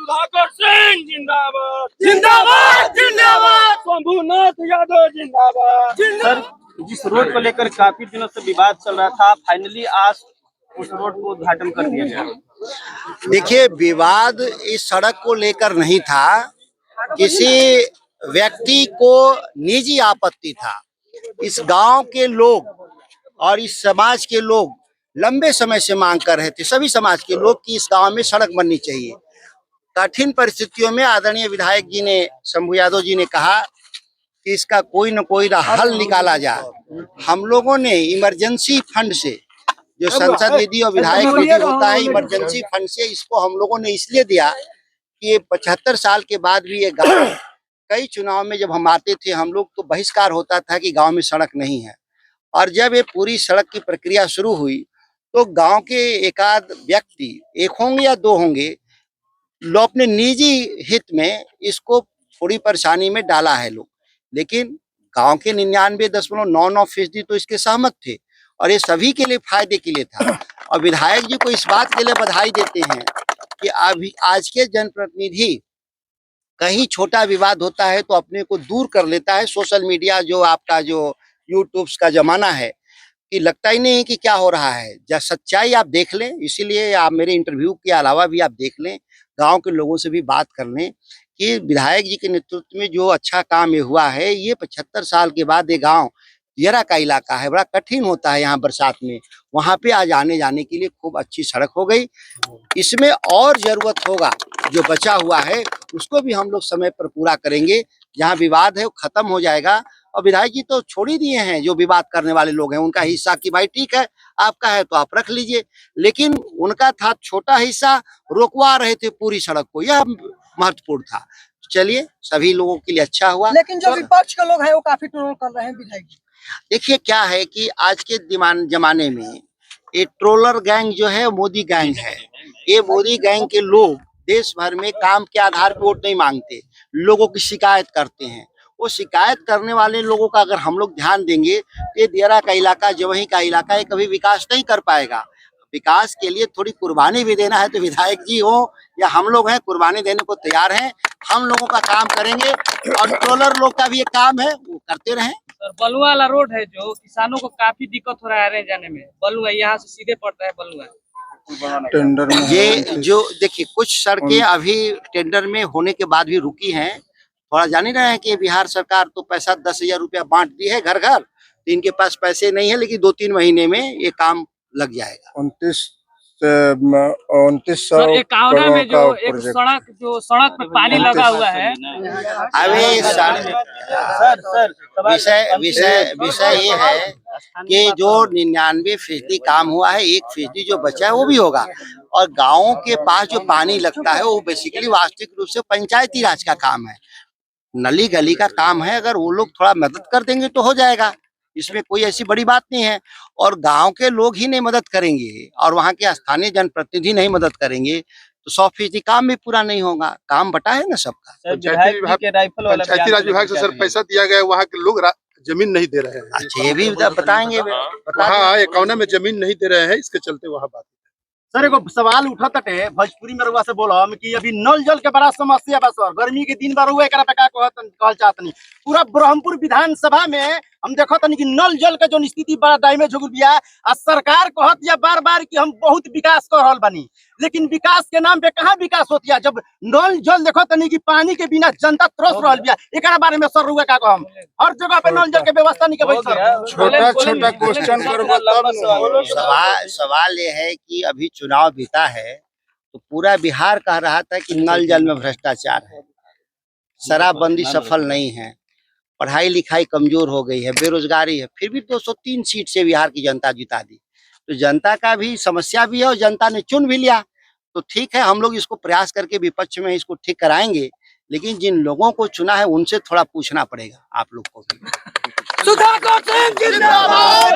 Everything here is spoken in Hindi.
सुधाकर सिंह जिंदाबाद जिंदाबाद जिंदाबाद, शंभुनाथ यादव जिंदाबाद। सर, जिस रोड को लेकर काफी दिनों से विवाद चल रहा था, फाइनली आज उस रोड को उद्घाटन कर दिया गया। देखिए, विवाद इस सड़क को लेकर नहीं था, किसी व्यक्ति को निजी आपत्ति था। इस गांव के लोग और इस समाज के लोग लंबे समय से मांग कर रहे थे, सभी समाज के लोग, कि इस गांव में सड़क बननी चाहिए। कठिन परिस्थितियों में आदरणीय विधायक जी ने, शंभू यादव जी ने कहा कि इसका कोई न कोई हल निकाला जाए। हम लोगों ने इमरजेंसी फंड से, जो संसद निधि और विधायक निधि होता है, इमरजेंसी फंड से इसको हम लोगों ने इसलिए दिया कि ये 75 साल के बाद भी ये गांव, कई चुनाव में जब हम आते थे हम लोग, तो बहिष्कार होता था कि गांव में सड़क नहीं है। और जब ये पूरी सड़क की प्रक्रिया शुरू हुई तो गांव के एकाध व्यक्ति, एक होंगे या दो होंगे, लोग अपने निजी हित में इसको थोड़ी परेशानी में डाला है लोग, लेकिन गांव के 99.99% तो इसके सहमत थे और ये सभी के लिए फायदे के लिए था। और विधायक जी को इस बात के लिए बधाई देते हैं कि अभी आज के जनप्रतिनिधि, कहीं छोटा विवाद होता है तो अपने को दूर कर लेता है। सोशल मीडिया, जो आपका जो यूट्यूब का जमाना है, कि लगता ही नहीं कि क्या हो रहा है। जब सच्चाई आप देख लें, इसीलिए आप मेरे इंटरव्यू के अलावा भी आप देख लें, गांव के लोगों से भी बात कर लें कि विधायक जी के नेतृत्व में जो अच्छा काम ये हुआ है, ये 75 साल के बाद ये गांव, दियरा का इलाका है, बड़ा कठिन होता है यहाँ बरसात में, वहाँ पे आज आने जाने के लिए खूब अच्छी सड़क हो गई। इसमें और जरूरत होगा, जो बचा हुआ है उसको भी हम लोग समय पर पूरा करेंगे। जहाँ विवाद है वो खत्म हो जाएगा। और विधायक जी तो छोड़ ही दिए हैं, जो विवाद करने वाले लोग हैं उनका हिस्सा, कि भाई ठीक है आपका है तो आप रख लीजिए, लेकिन उनका था छोटा हिस्सा, रोकवा रहे थे पूरी सड़क को, यह महत्वपूर्ण था। चलिए, सभी लोगों के लिए अच्छा हुआ। लेकिन जो विपक्ष के लोग हैं वो काफी ट्रोल कर रहे हैं विधायक जी। देखिए, क्या है कि आज के जमाने में ये ट्रोलर गैंग जो है मोदी गैंग है। ये मोदी गैंग के लोग देश भर में काम के आधार पर वोट नहीं मांगते, लोगों की शिकायत करते हैं। वो शिकायत करने वाले लोगों का अगर हम लोग ध्यान देंगे तो ये दियरा का इलाका, जवही का इलाका, ये कभी विकास नहीं कर पाएगा। विकास के लिए थोड़ी कुर्बानी भी देना है, तो विधायक जी हो या हम लोग हैं, कुर्बानी देने को तैयार हैं। हम लोगों का काम करेंगे और ट्रोलर लोग का भी एक काम है, वो करते रहें। सर, बलुआ वाला रोड है जो किसानों को काफी दिक्कत हो रहा है आने जाने में, बलुआ यहाँ से सीधे पड़ता है बलुआ टेंडर में। ये जो देखिए, कुछ सड़कें अभी टेंडर में होने के बाद भी रुकी हैं। थोड़ा जान ही रहे हैं कि बिहार सरकार तो पैसा 10,000 रुपया बांट दी है घर घर, तो इनके पास पैसे नहीं है, लेकिन 2-3 महीने में ये काम लग जाएगा। 2900 51 में जो एक सड़क पे पानी लगा हुआ है। अभी विषय ये है कि जो 99% काम हुआ है, 1% जो बचा है वो भी होगा। और गाँव के पास जो पानी लगता है वो बेसिकली वास्तविक रूप से पंचायती राज का काम है, नली गली का काम है। अगर वो लोग थोड़ा मदद कर देंगे तो हो जाएगा, इसमें कोई ऐसी बड़ी बात नहीं है। और गांव के लोग ही नहीं मदद करेंगे और वहां के स्थानीय जनप्रतिनिधि नहीं मदद करेंगे तो 100% काम भी पूरा नहीं होगा। काम बटा है ना सबका। पंचायती राज विभाग से सर पैसा दिया गया, वहाँ के लोग जमीन नहीं दे रहे हैं। अच्छा, ये भी बताएंगे। हाँ, 51 में जमीन नहीं दे रहे हैं, इसके चलते वहाँ बात। सर, एगो सवाल उठा तटे भोजपुरी में रउआ से बोलम कि अभी नल जल के बड़ा समस्या बा सर। गर्मी के दिन बा, रउआ एकरा पे का कहल चाहतनी? पूरा ब्रह्मपुर विधानसभा में हम देखो तनी कि नल जल के जो स्थिति बड़ा डैमेज हो गया। आ सरकार कहत या बार बार कि हम बहुत विकास कर रहल बानी, लेकिन विकास के नाम पे कहाँ विकास होतिया? जब नल जल देखो तनी कि पानी के बिना जनता तरस रहल बिया। एकरा बारे में सर रउआ का कहम? हर जगह पे नल जल के व्यवस्था नहीं के भाई सर। छोटा क्वेश्चन करबो तब। सवाल ये है कि अभी चुनाव बीता है तो पूरा बिहार कह रहा था कि नल जल में भ्रष्टाचार है, शराबबंदी सफल नहीं है, पढ़ाई लिखाई कमजोर हो गई है, बेरोजगारी है, फिर भी 203 सीट से बिहार की जनता जिता दी। तो जनता का भी समस्या भी है और जनता ने चुन भी लिया। तो ठीक है, हम लोग इसको प्रयास करके विपक्ष में इसको ठीक कराएंगे, लेकिन जिन लोगों को चुना है उनसे थोड़ा पूछना पड़ेगा आप लोग को भी। सुधाकर सिंह जिंदाबाद।